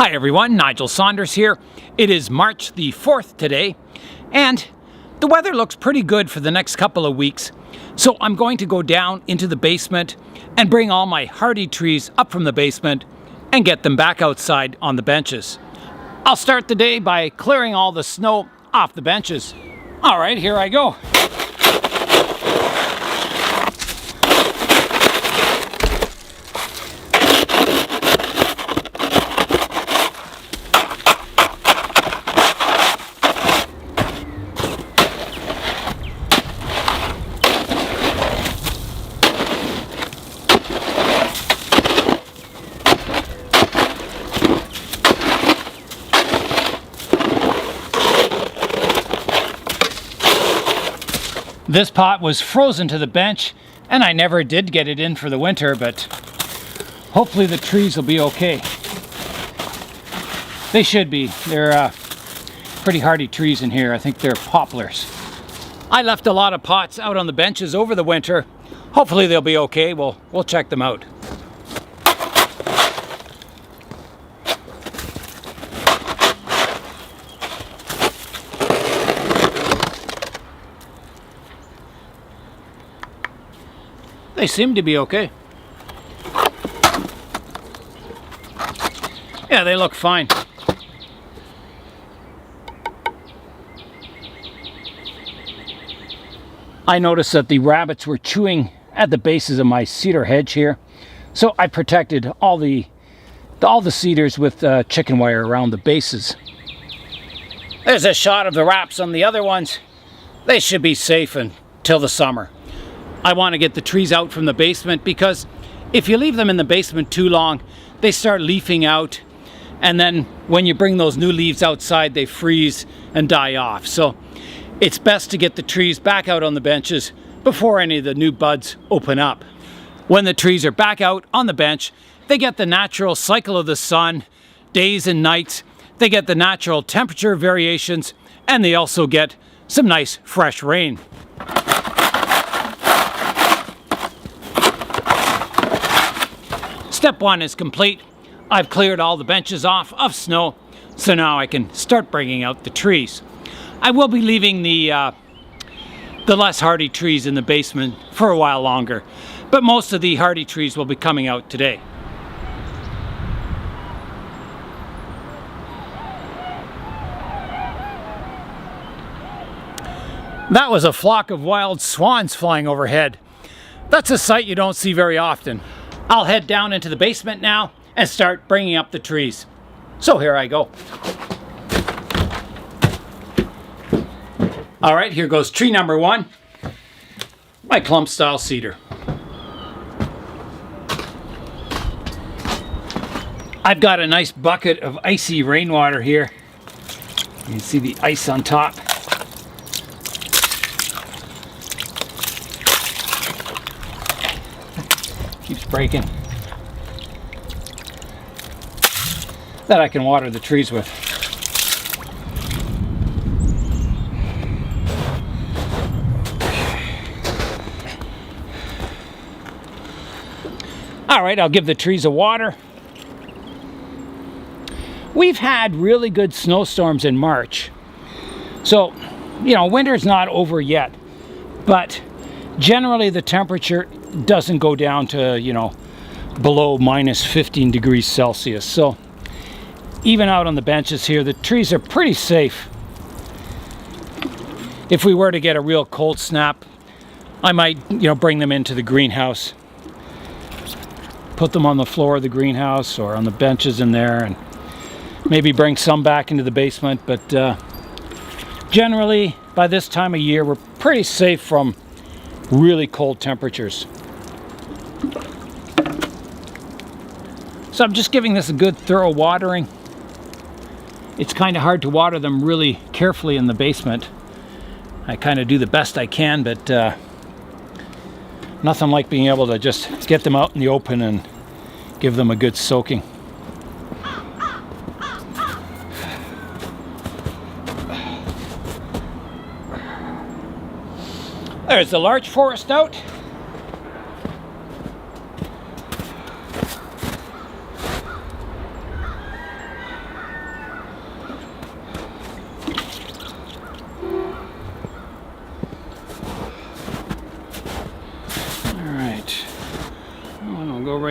Hi everyone, Nigel Saunders here. It is March the 4th today, and the weather looks pretty good for the next couple of weeks. So I'm going to go down into the basement and bring all my hardy trees up from the basement and get them back outside on the benches. I'll start the day by clearing all the snow off the benches. All right, here I go. This pot was frozen to the bench, and I never did get it in for the winter, but hopefully the trees will be okay. They should be. They're pretty hardy trees in here. I think they're poplars. I left a lot of pots out on the benches over the winter. Hopefully they'll be okay. We'll check them out. They seem to be okay. Yeah, they look fine. I noticed that the rabbits were chewing at the bases of my cedar hedge here, so I protected all the cedars with chicken wire around the bases. There's a shot of the wraps on the other ones. They should be safe until the summer. I want to get the trees out from the basement because if you leave them in the basement too long, they start leafing out, and then when you bring those new leaves outside, they freeze and die off. So it's best to get the trees back out on the benches before any of the new buds open up. When the trees are back out on the bench, they get the natural cycle of the sun, days and nights. They get the natural temperature variations, and they also get some nice fresh rain. Step one is complete. I've cleared all the benches off of snow, so now I can start bringing out the trees. I will be leaving the less hardy trees in the basement for a while longer, but most of the hardy trees will be coming out today. That was a flock of wild swans flying overhead. That's a sight you don't see very often. I'll head down into the basement now and start bringing up the trees. So here I go. All right, here goes tree number 1, my clump style cedar. I've got a nice bucket of icy rainwater here. You can see the ice on top. Keeps breaking. That I can water the trees with. All right, I'll give the trees a water. We've had really good snowstorms in March. So, you know, winter's not over yet, but generally the temperature doesn't go down to, you know, below minus 15 degrees Celsius. So even out on the benches here, the trees are pretty safe. If we were to get a real cold snap, I might, you know, bring them into the greenhouse, put them on the floor of the greenhouse or on the benches in there, and maybe bring some back into the basement. But generally by this time of year, we're pretty safe from really cold temperatures. So I'm just giving this a good thorough watering. It's kind of hard to water them really carefully in the basement. I kind of do the best I can, but nothing like being able to just get them out in the open and give them a good soaking. There's the larch forest out.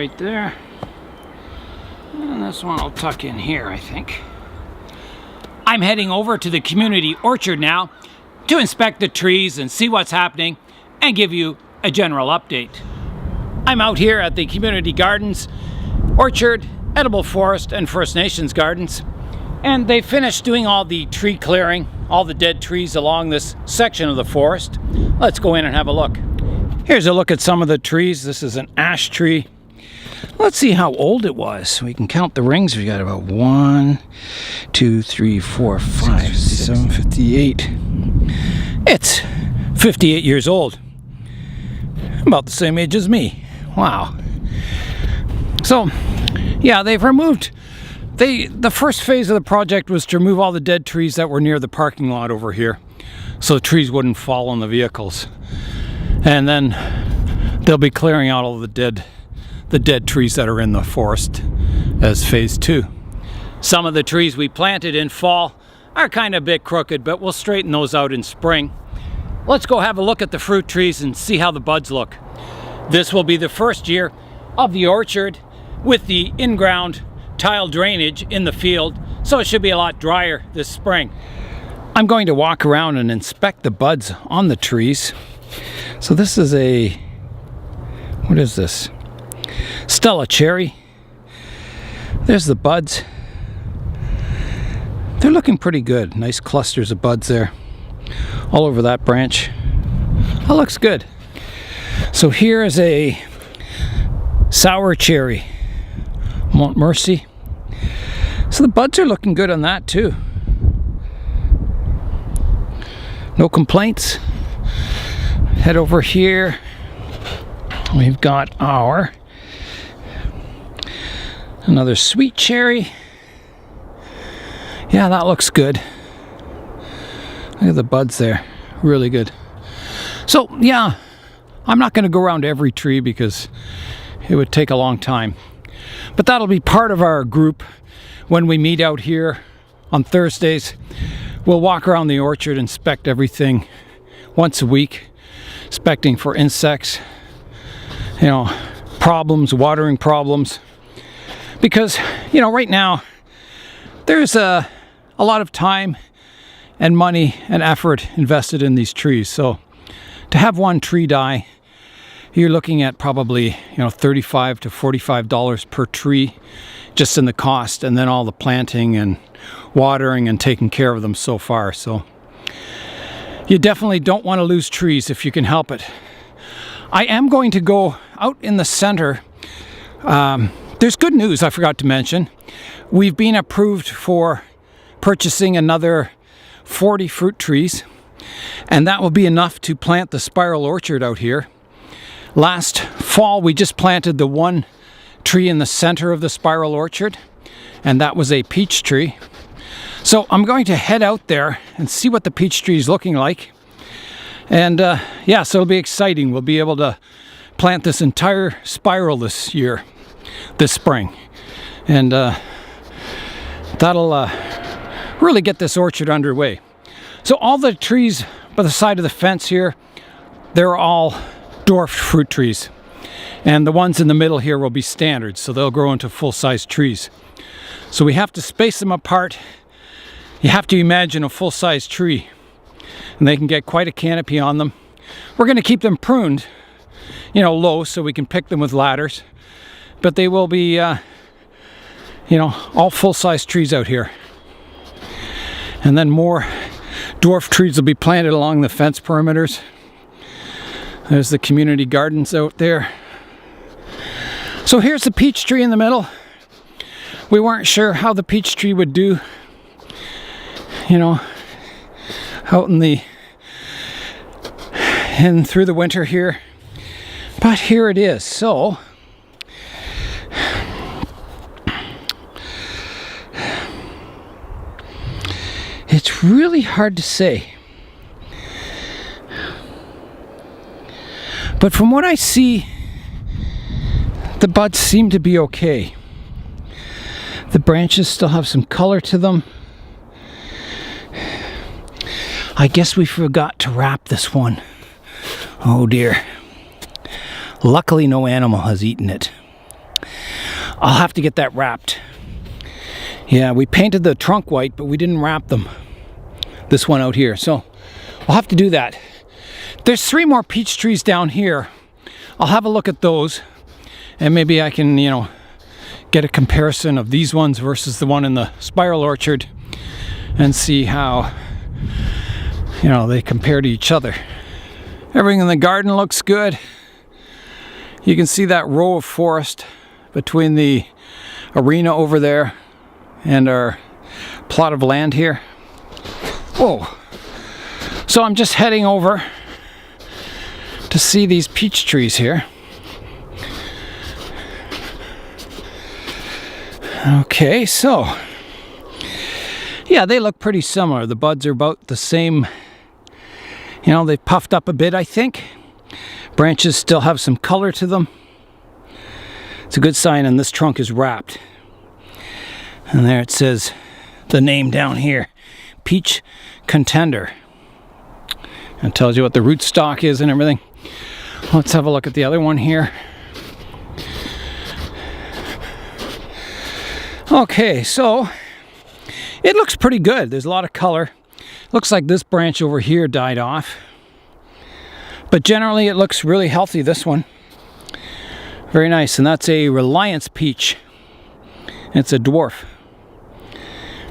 right there. And this one I'll tuck in here, I think. I'm heading over to the community orchard now to inspect the trees and see what's happening and give you a general update. I'm out here at the community gardens, orchard, edible forest, and First Nations gardens. And they finished doing all the tree clearing, all the dead trees along this section of the forest. Let's go in and have a look. Here's a look at some of the trees. This is an ash tree. Let's see how old it was. We can count the rings. We got about 1, 2, 3, 4, 5, 6, 7, 58. It's 58 years old. About the same age as me. Wow. So, yeah, they've removed... The first phase of the project was to remove all the dead trees that were near the parking lot over here, so the trees wouldn't fall on the vehicles. And then they'll be clearing out all the dead trees that are in the forest as phase 2. Some of the trees we planted in fall are kind of a bit crooked, but we'll straighten those out in spring. Let's go have a look at the fruit trees and see how the buds look. This will be the first year of the orchard with the in-ground tile drainage in the field, so it should be a lot drier this spring. I'm going to walk around and inspect the buds on the trees. So this is what is this? Stella cherry. There's the buds. They're looking pretty good. Nice clusters of buds there all over that branch. That looks good. So here is a sour cherry, Montmorency. So the buds are looking good on that too. No complaints. Head over here. We've got another sweet cherry. Yeah, that looks good. Look at the buds there. Really good. So yeah, I'm not going to go around every tree because it would take a long time. But that'll be part of our group when we meet out here on Thursdays. We'll walk around the orchard, inspect everything once a week, inspecting for insects, problems, watering problems. Because, right now, there's a lot of time and money and effort invested in these trees. So to have one tree die, you're looking at probably, $35 to $45 per tree just in the cost, and then all the planting and watering and taking care of them so far. So you definitely don't want to lose trees if you can help it. I am going to go out in the center. There's good news I forgot to mention. We've been approved for purchasing another 40 fruit trees, and that will be enough to plant the spiral orchard out here. Last fall we just planted the one tree in the center of the spiral orchard, and that was a peach tree. So I'm going to head out there and see what the peach tree is looking like. And so it'll be exciting. We'll be able to plant this entire spiral this spring. And that'll really get this orchard underway. So all the trees by the side of the fence here, they're all dwarfed fruit trees. And the ones in the middle here will be standards, so they'll grow into full-size trees. So we have to space them apart. You have to imagine a full-size tree, and they can get quite a canopy on them. We're going to keep them pruned, low, so we can pick them with ladders. But they will be, all full-size trees out here. And then more dwarf trees will be planted along the fence perimeters. There's the community gardens out there. So here's the peach tree in the middle. We weren't sure how the peach tree would do, out in through the winter here. But here it is. So it's really hard to say. But from what I see, the buds seem to be okay. The branches still have some color to them. I guess we forgot to wrap this one. Oh dear. Luckily no animal has eaten it. I'll have to get that wrapped. Yeah, we painted the trunk white, but we didn't wrap them. This one out here, so I'll have to do that. There's 3 more peach trees down here. I'll have a look at those, and maybe I can, get a comparison of these ones versus the one in the spiral orchard and see how, they compare to each other. Everything in the garden looks good. You can see that row of forest between the arena over there and our plot of land here. Whoa. So I'm just heading over to see these peach trees here. Okay, so yeah, they look pretty similar. The buds are about the same. They've puffed up a bit, I think. Branches still have some color to them. It's a good sign, and this trunk is wrapped. And there it says the name down here, Peach Contender. It tells you what the rootstock is and everything. Let's have a look at the other one here. Okay, so it looks pretty good. There's a lot of color. Looks like this branch over here died off. But generally it looks really healthy, this one. Very nice, and that's a Reliance peach. It's a dwarf.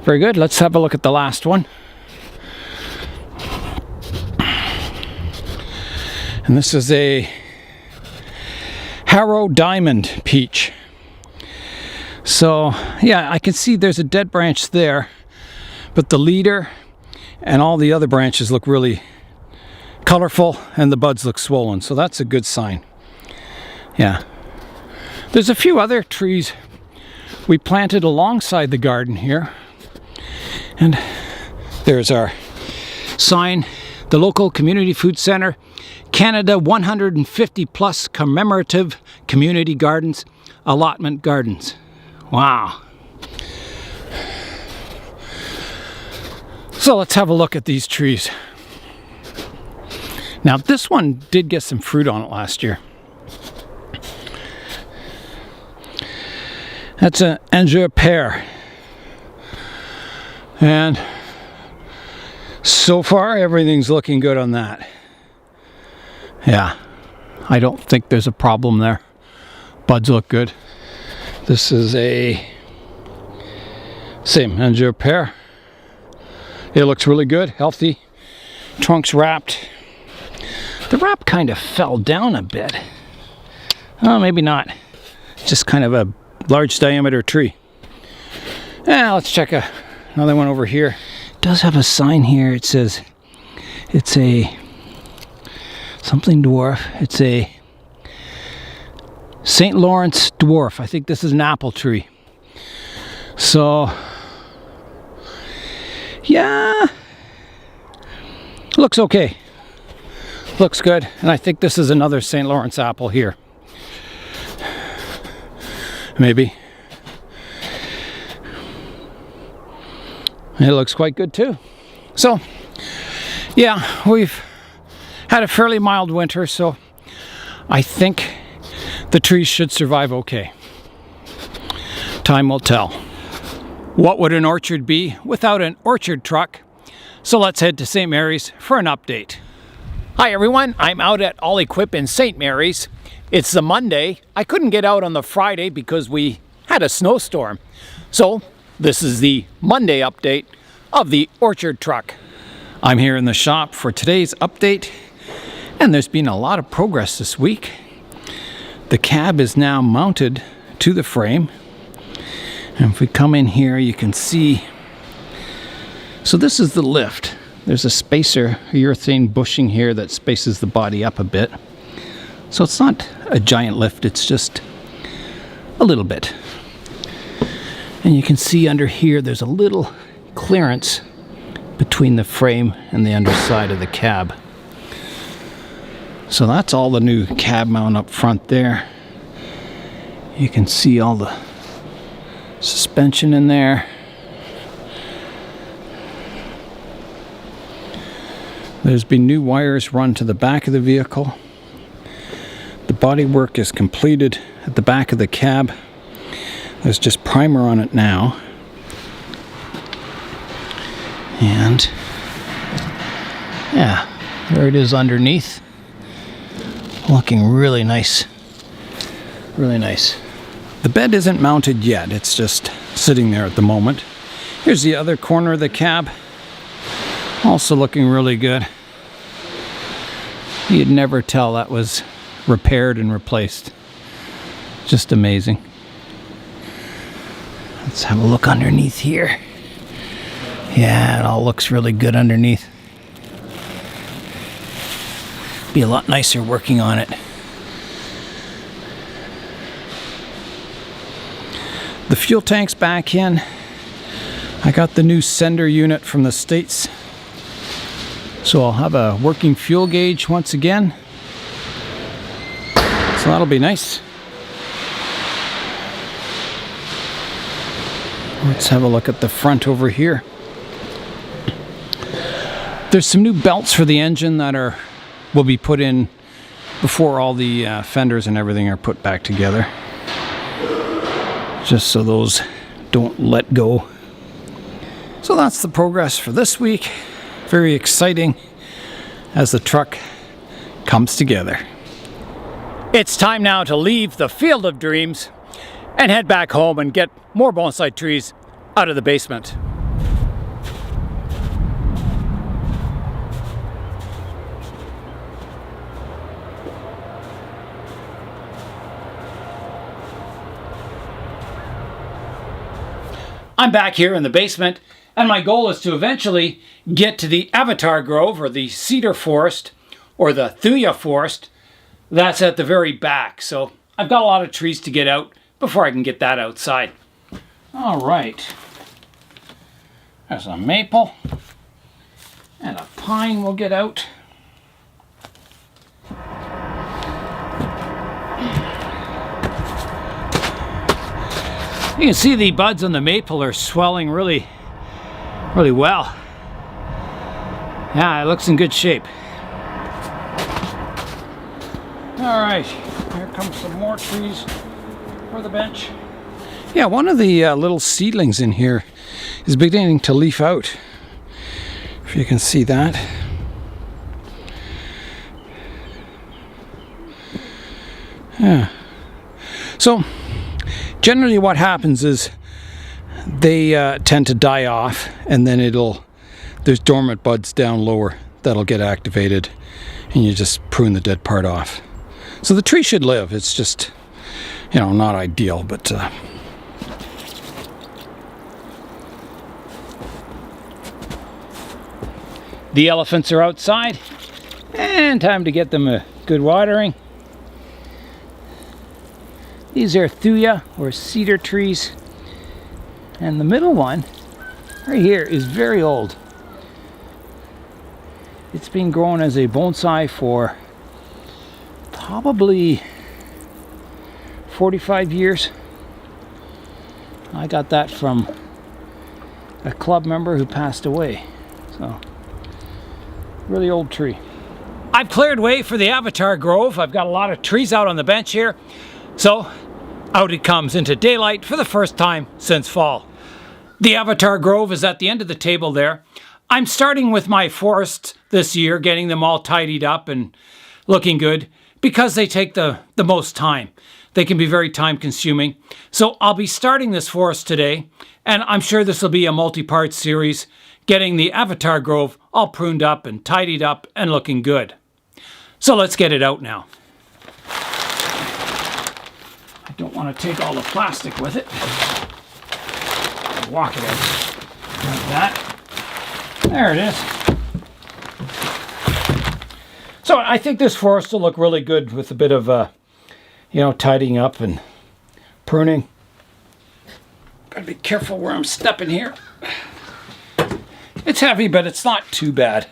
Very good. Let's have a look at the last one. And this is a Harrow Diamond peach. So, yeah, I can see there's a dead branch there, but the leader and all the other branches look really colorful and the buds look swollen, so that's a good sign. Yeah. There's a few other trees we planted alongside the garden here. And there's our sign, the local community food center, Canada 150 plus commemorative community gardens, allotment gardens. Wow. So let's have a look at these trees. Now this one did get some fruit on it last year. That's an Angers pear. And so far everything's looking good on that. Yeah, I don't think there's a problem there. Buds look good. This is a same Angers pear. It looks really good, healthy. Trunk's wrapped. The wrap kind of fell down a bit. Oh, maybe not. Just kind of a large diameter tree. Let's check another one over here. It does have a sign here. It says it's a something dwarf. It's a St. Lawrence dwarf. I think this is an apple tree. So, yeah, looks okay. Looks good. And I think this is another St. Lawrence apple here. Maybe. It looks quite good too. So, yeah, we've had a fairly mild winter, so I think the trees should survive okay. Time will tell. What would an orchard be without an orchard truck? So let's head to St. Mary's for an update. Hi everyone, I'm out at All Equip in St. Mary's. It's the Monday. I couldn't get out on the Friday because we had a snowstorm. So this is the Monday update of the orchard truck. I'm here in the shop for today's update, and there's been a lot of progress this week. The cab is now mounted to the frame. And if we come in here, you can see, so this is the lift. There's a spacer, a urethane bushing here that spaces the body up a bit. So it's not a giant lift, it's just a little bit. And you can see under here, there's a little clearance between the frame and the underside of the cab. So that's all the new cab mount up front there. You can see all the suspension in there. There's been new wires run to the back of the vehicle. The body work is completed at the back of the cab. There's just primer on it now. And yeah, there it is underneath. Looking really nice. Really nice. The bed isn't mounted yet, it's just sitting there at the moment. Here's the other corner of the cab. Also looking really good. You'd never tell that was repaired and replaced. Just amazing. Let's have a look underneath here. Yeah, it all looks really good underneath. Be a lot nicer working on it. The fuel tank's back in. I got the new sender unit from the States. So I'll have a working fuel gauge once again. So that'll be nice. Let's have a look at the front over here. There's some new belts for the engine that will be put in before all the fenders and everything are put back together. Just so those don't let go. So that's the progress for this week. Very exciting as the truck comes together. It's time now to leave the field of dreams and head back home and get more bonsai trees out of the basement. I'm back here in the basement, and my goal is to eventually get to the Avatar Grove, or the Cedar Forest, or the Thuja Forest. That's at the very back, so I've got a lot of trees to get out before I can get that outside. All right. There's a maple, and a pine we'll get out. You can see the buds on the maple are swelling really well. Yeah, it looks in good shape. All right, here comes some more trees for the bench. Yeah, one of the little seedlings in here is beginning to leaf out. If you can see that. Yeah. So, generally what happens is they tend to die off, and then there's dormant buds down lower that'll get activated, and you just prune the dead part off. So the tree should live. It's just, not ideal, but the elephants are outside, and time to get them a good watering. These are Thuja, or cedar trees. And the middle one, right here, is very old. It's been grown as a bonsai for probably 45 years. I got that from a club member who passed away. So, really old tree. I've cleared way for the Avatar Grove. I've got a lot of trees out on the bench here. So, out it comes into daylight for the first time since fall. The Avatar Grove is at the end of the table there. I'm starting with my forests this year, getting them all tidied up and looking good, because they take the most time. They can be very time consuming. So I'll be starting this forest today, and I'm sure this will be a multi-part series, getting the Avatar Grove all pruned up and tidied up and looking good. So let's get it out now. I don't want to take all the plastic with it. I'll walk it out like that. There it is. So I think this forest will look really good with a bit of, tidying up and pruning. Gotta be careful where I'm stepping here. It's heavy, but it's not too bad.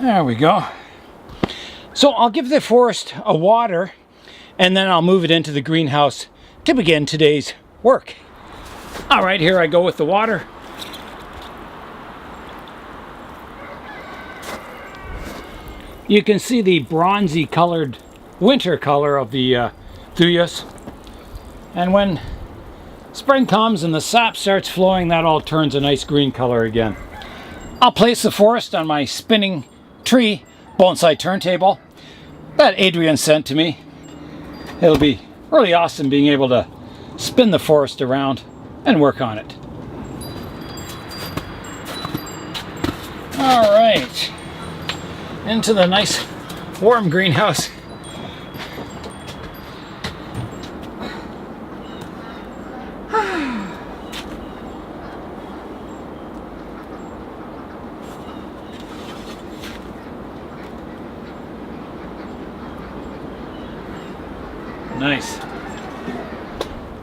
There we go. So I'll give the forest a water, and then I'll move it into the greenhouse to begin today's work. All right, here I go with the water. You can see the bronzy colored winter color of the Thujas. And when spring comes and the sap starts flowing, that all turns a nice green color again. I'll place the forest on my spinning tree bonsai turntable that Adrian sent to me. It'll be really awesome being able to spin the forest around and work on it. All right, into the nice warm greenhouse. Nice.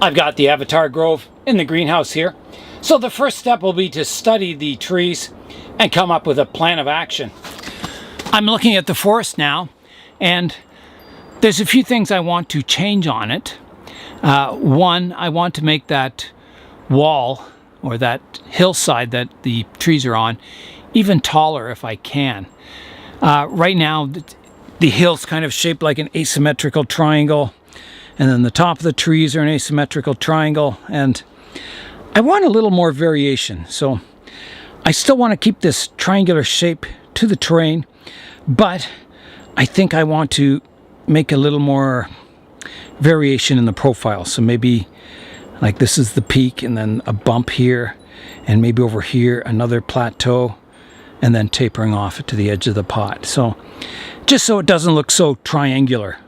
I've got the Avatar Grove in the greenhouse here. So the first step will be to study the trees and come up with a plan of action. I'm looking at the forest now, and there's a few things I want to change on it. One, I want to make that wall or that hillside that the trees are on even taller if I can. Right now, the hill's kind of shaped like an asymmetrical triangle, and then the top of the trees are an asymmetrical triangle, and I want a little more variation. So I still want to keep this triangular shape to the terrain, but I think I want to make a little more variation in the profile. So maybe like this is the peak, and then a bump here, and maybe over here another plateau, and then tapering off to the edge of the pot. So just so it doesn't look so triangular.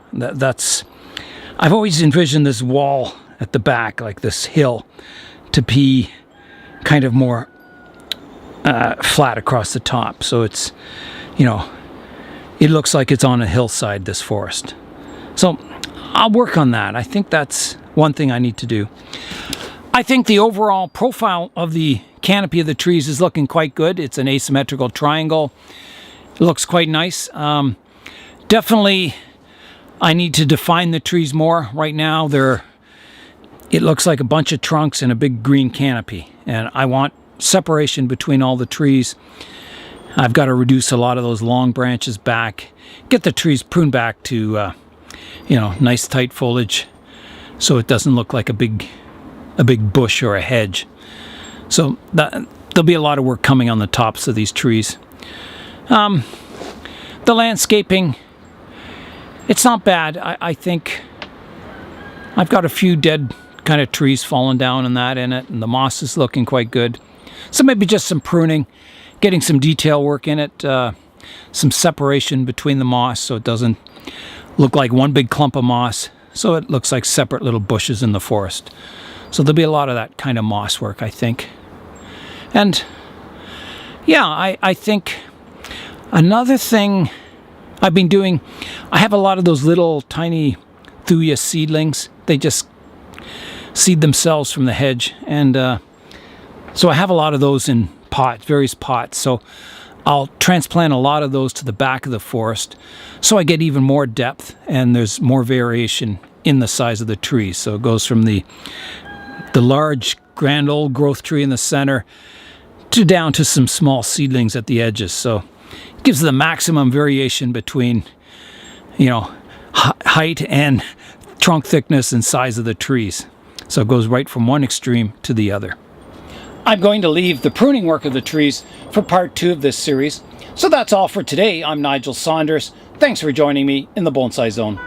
I've always envisioned this wall at the back, like this hill, to be kind of more flat across the top. So it's, you know, it looks like it's on a hillside, this forest. So I'll work on that. I think that's one thing I need to do. I think the overall profile of the canopy of the trees is looking quite good. It's an asymmetrical triangle. It looks quite nice. Definitely I need to define the trees more. Right now it looks like a bunch of trunks and a big green canopy, and I want separation between all the trees. I've got to reduce a lot of those long branches back, get the trees pruned back to nice tight foliage, so it doesn't look like a big bush or a hedge. So there'll be a lot of work coming on the tops of these trees. The landscaping, it's not bad. I think I've got a few dead kind of trees falling down and that in it, and the moss is looking quite good. So maybe just some pruning, getting some detail work in it, some separation between the moss so it doesn't look like one big clump of moss, so it looks like separate little bushes in the forest. So there'll be a lot of that kind of moss work, I think. And yeah, I think another thing I've been doing, I have a lot of those little tiny Thuja seedlings. They just seed themselves from the hedge, and so I have a lot of those in pots, various pots. So I'll transplant a lot of those to the back of the forest so I get even more depth and there's more variation in the size of the trees. So it goes from the large grand old growth tree in the center to down to some small seedlings at the edges. So it gives the maximum variation between, height and trunk thickness and size of the trees. So it goes right from one extreme to the other. I'm going to leave the pruning work of the trees for part 2 of this series. So that's all for today. I'm Nigel Saunders. Thanks for joining me in the Bonsai Zone.